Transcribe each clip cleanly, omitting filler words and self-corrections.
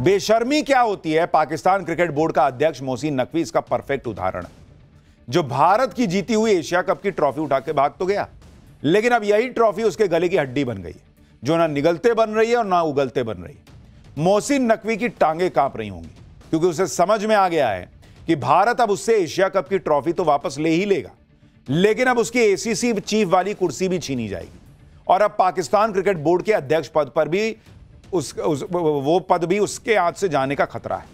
बेशर्मी क्या होती है, पाकिस्तान क्रिकेट बोर्ड का अध्यक्ष मोहसिन नकवी इसका परफेक्ट उदाहरण है, जो भारत की जीती हुई एशिया कप की ट्रॉफी उठा के भाग तो गया, लेकिन अब यही ट्रॉफी उसके गले की हड्डी बन गई है, जो ना निगलते बन रही है और ना उगलते बन रही है। मोहसिन नकवी की टांगें कांप रही होंगी, क्योंकि उसे समझ में आ गया है कि भारत अब उससे एशिया कप की ट्रॉफी तो वापस ले ही लेगा, लेकिन अब उसकी एसीसी चीफ वाली कुर्सी भी छीनी जाएगी और अब पाकिस्तान क्रिकेट बोर्ड के अध्यक्ष पद पर भी वो पद भी उसके हाथ से जाने का खतरा है।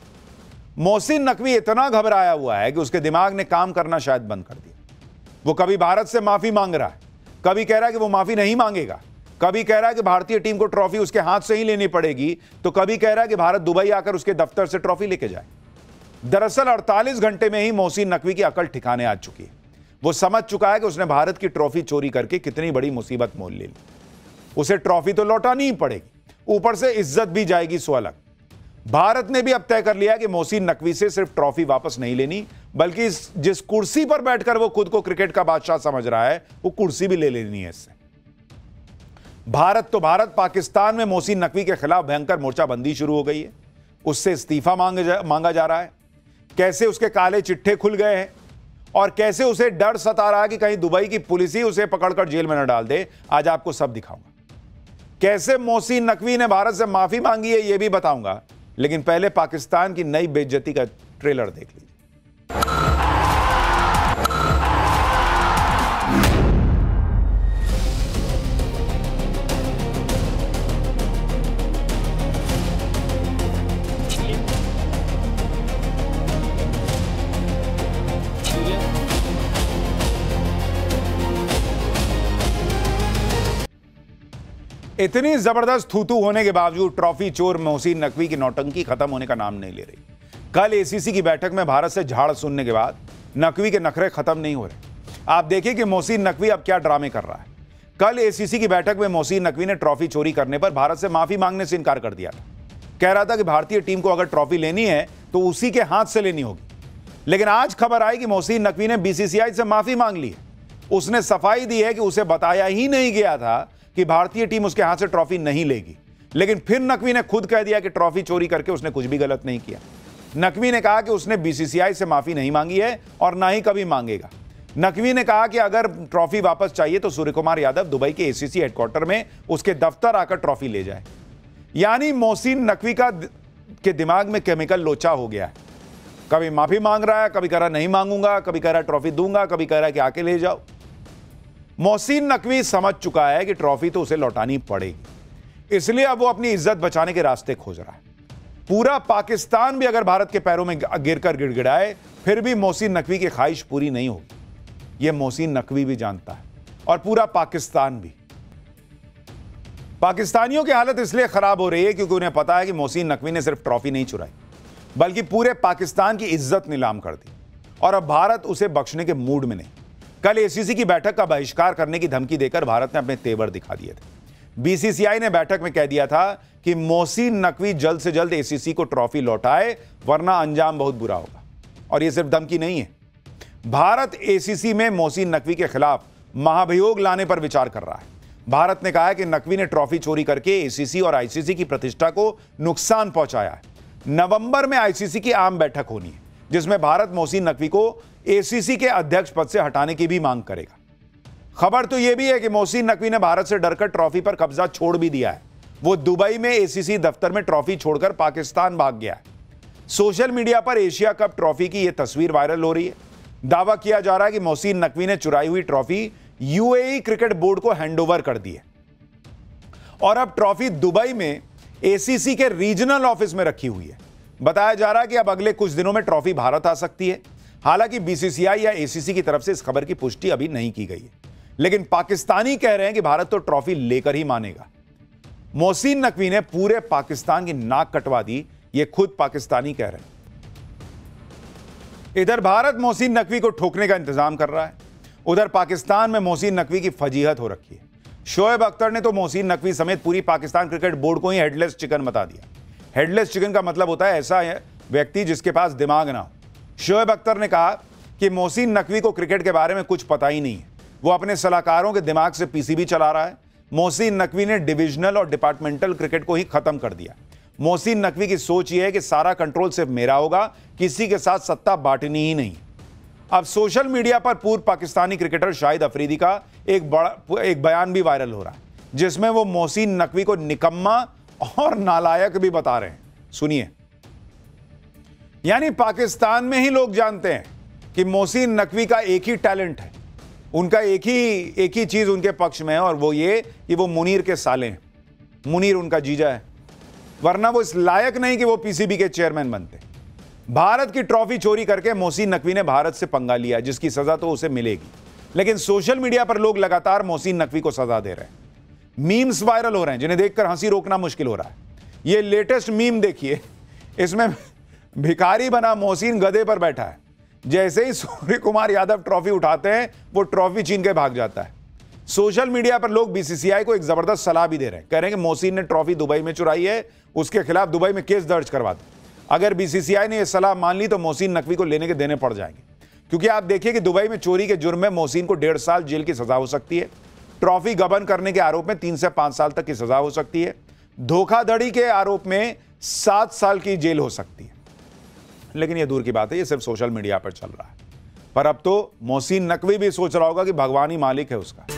मोहसिन नकवी इतना घबराया हुआ है कि उसके दिमाग ने काम करना शायद बंद कर दिया। वो कभी भारत से माफी मांग रहा है, कभी कह रहा है कि वो माफी नहीं मांगेगा, कभी कह रहा है कि भारतीय टीम को ट्रॉफी उसके हाथ से ही लेनी पड़ेगी, तो कभी कह रहा है कि भारत दुबई आकर उसके दफ्तर से ट्रॉफी लेके जाए। दरअसल 48 घंटे में ही मोहसिन नकवी की अकल ठिकाने आ चुकी है। वो समझ चुका है कि उसने भारत की ट्रॉफी चोरी करके कितनी बड़ी मुसीबत मोल ले ली। उसे ट्रॉफी तो लौटानी ही पड़ेगी, ऊपर से इज्जत भी जाएगी सो अलग। भारत ने भी अब तय कर लिया कि मोहसिन नकवी से सिर्फ ट्रॉफी वापस नहीं लेनी, बल्कि जिस कुर्सी पर बैठकर वो खुद को क्रिकेट का बादशाह समझ रहा है, वो कुर्सी भी ले लेनी है इससे। भारत, पाकिस्तान में मोहसिन नकवी के खिलाफ भयंकर मोर्चाबंदी शुरू हो गई है। उससे इस्तीफा मांगा जा रहा है। कैसे उसके काले चिट्ठे खुल गए हैं और कैसे उसे डर सता रहा है कि कहीं दुबई की पुलिस ही उसे पकड़कर जेल में न डाल दे, आज आपको सब दिखाऊंगा। कैसे मोहसिन नकवी ने भारत से माफी मांगी है यह भी बताऊंगा, लेकिन पहले पाकिस्तान की नई बेइज्जती का ट्रेलर देख लीजिए। इतनी जबरदस्त थूथू होने के बावजूद ट्रॉफी चोर मोहसिन नकवी की नौटंकी खत्म होने का नाम नहीं ले रही। कल एसीसी की बैठक में भारत से झाड़ सुनने के बाद नकवी के नखरे खत्म नहीं हो रहे। आप देखिए कि मोहसिन नकवी अब क्या ड्रामे कर रहा है। कल एसीसी की बैठक में मोहसिन नकवी ने ट्रॉफी चोरी करने पर भारत से माफी मांगने से इनकार कर दिया था। कह रहा था कि भारतीय टीम को अगर ट्रॉफी लेनी है तो उसी के हाथ से लेनी होगी। लेकिन आज खबर आई कि मोहसिन नकवी ने बीसीसीआई से माफी मांग ली है। उसने सफाई दी है कि उसे बताया ही नहीं गया था कि भारतीय टीम उसके हाथ से ट्रॉफी नहीं लेगी। लेकिन फिर नकवी ने खुद कह दिया कि ट्रॉफी चोरी करके उसने कुछ भी गलत नहीं किया। नकवी ने कहा कि उसने बीसीसीआई से माफी नहीं मांगी है और ना ही कभी मांगेगा। नकवी ने कहा कि अगर ट्रॉफी वापस चाहिए तो सूर्य कुमार यादव दुबई के एसीसी हेडक्वार्टर में उसके दफ्तर आकर ट्रॉफी ले जाए। यानी मोहसिन नकवी के दिमाग में केमिकल लोचा हो गया है। कभी माफी मांग रहा है, कभी कह रहा नहीं मांगूंगा, कभी कह रहा ट्रॉफी दूंगा, कभी कह रहा कि आके ले जाओ। मोहसिन नकवी समझ चुका है कि ट्रॉफी तो उसे लौटानी पड़ेगी, इसलिए अब वो अपनी इज्जत बचाने के रास्ते खोज रहा है। पूरा पाकिस्तान भी अगर भारत के पैरों में गिरकर गिड़गिड़ाए फिर भी मोहसिन नकवी की ख्वाहिश पूरी नहीं होगी। यह मोहसिन नकवी भी जानता है और पूरा पाकिस्तान भी। पाकिस्तानियों की हालत इसलिए खराब हो रही है क्योंकि उन्हें पता है कि मोहसिन नकवी ने सिर्फ ट्रॉफी नहीं चुराई, बल्कि पूरे पाकिस्तान की इज्जत नीलाम कर दी और अब भारत उसे बख्शने के मूड में नहीं। कल एसीसी की बैठक का बहिष्कार करने की धमकी देकर भारत ने अपने तेवर दिखा दिए थे। बीसीसीआई ने बैठक में कह दिया था कि मोहसिन नकवी जल्द से जल्द एसीसी को ट्रॉफी लौटाए, वरना अंजाम बहुत बुरा होगा। और यह सिर्फ धमकी नहीं है, भारत एसीसी में मोहसिन नकवी के खिलाफ महाभियोग लाने पर विचार कर रहा है। भारत ने कहा है कि नकवी ने ट्रॉफी चोरी करके एसीसी और आईसीसी की प्रतिष्ठा को नुकसान पहुंचाया है। नवंबर में आईसीसी की आम बैठक होनी है, जिसमें भारत मोहसिन नकवी को एसीसी के अध्यक्ष पद से हटाने की भी मांग करेगा। खबर तो यह भी है कि मोहसिन नकवी ने भारत से डरकर ट्रॉफी पर कब्जा छोड़ भी दिया है। वो दुबई में एसीसी दफ्तर में ट्रॉफी छोड़कर पाकिस्तान भाग गया है। सोशल मीडिया पर एशिया कप ट्रॉफी की यह तस्वीर वायरल हो रही है। दावा किया जा रहा है कि मोहसिन नकवी ने चुराई हुई ट्रॉफी यूएई क्रिकेट बोर्ड को हैंडओवर कर दी है और अब ट्रॉफी दुबई में एसीसी के रीजनल ऑफिस में रखी हुई है। बताया जा रहा है कि अब अगले कुछ दिनों में ट्रॉफी भारत आ सकती है। हालांकि बीसीसीआई या एसीसी की तरफ से इस खबर की पुष्टि अभी नहीं की गई है, लेकिन पाकिस्तानी कह रहे हैं कि भारत तो ट्रॉफी लेकर ही मानेगा। मोहसिन नकवी ने पूरे पाकिस्तान की नाक कटवा दी, ये खुद पाकिस्तानी कह रहे हैं। इधर भारत मोहसिन नकवी को ठोकने का इंतजाम कर रहा है, उधर पाकिस्तान में मोहसिन नकवी की फजीहत हो रखी है। शोएब अख्तर ने तो मोहसिन नकवी समेत पूरी पाकिस्तान क्रिकेट बोर्ड को ही हेडलेस चिकन बता दिया। हेडलेस चिकन का मतलब होता है ऐसा व्यक्ति जिसके पास दिमाग ना हो। शोएब अख्तर ने कहा कि मोहसिन नकवी को क्रिकेट के बारे में कुछ पता ही नहीं है, वो अपने सलाहकारों के दिमाग से पीसीबी चला रहा है। मोहसिन नकवी ने डिविजनल और डिपार्टमेंटल क्रिकेट को ही खत्म कर दिया। मोहसिन नकवी की सोच यह है कि सारा कंट्रोल सिर्फ मेरा होगा, किसी के साथ सत्ता बांटनी ही नहीं। अब सोशल मीडिया पर पूर्व पाकिस्तानी क्रिकेटर शाहिद अफरीदी का एक बयान भी वायरल हो रहा है, जिसमें वो मोहसिन नकवी को निकम्मा और नालायक भी बता रहे हैं। सुनिए। यानी पाकिस्तान में ही लोग जानते हैं कि मोहसिन नकवी का एक ही टैलेंट है, उनका एक ही चीज उनके पक्ष में है, और वो ये कि वो मुनीर के साले हैं। मुनीर उनका जीजा है, वरना वो इस लायक नहीं कि वो पीसीबी के चेयरमैन बनते। भारत की ट्रॉफी चोरी करके मोहसिन नकवी ने भारत से पंगा लिया, जिसकी सजा तो उसे मिलेगी, लेकिन सोशल मीडिया पर लोग लगातार मोहसिन नकवी को सजा दे रहे हैं। मीम्स वायरल हो रहे हैं जिन्हें देखकर हंसी रोकना मुश्किल हो रहा है। ये लेटेस्ट मीम देखिए, इसमें भिखारी बना मोहसिन गधे पर बैठा है। जैसे ही सूर्य कुमार यादव ट्रॉफी उठाते हैं, वो ट्रॉफी छीन के भाग जाता है। सोशल मीडिया पर लोग बीसीसीआई को एक जबरदस्त सलाह भी दे रहे हैं, कह रहे हैं कि मोहसिन ने ट्रॉफी दुबई में चुराई है, उसके खिलाफ दुबई में केस दर्ज करवा दे। अगर बीसीसीआई ने यह सलाह मान ली तो मोहसिन नकवी को लेने के देने पड़ जाएंगे, क्योंकि आप देखिए कि दुबई में चोरी के जुर्म में मोहसिन को 1.5 साल जेल की सजा हो सकती है। ट्रॉफी गबन करने के आरोप में 3 से 5 साल तक की सजा हो सकती है। धोखाधड़ी के आरोप में 7 साल की जेल हो सकती है। लेकिन यह दूर की बात है, यह सिर्फ सोशल मीडिया पर चल रहा है। पर अब तो मोहसिन नकवी भी सोच रहा होगा कि भगवान ही मालिक है उसका।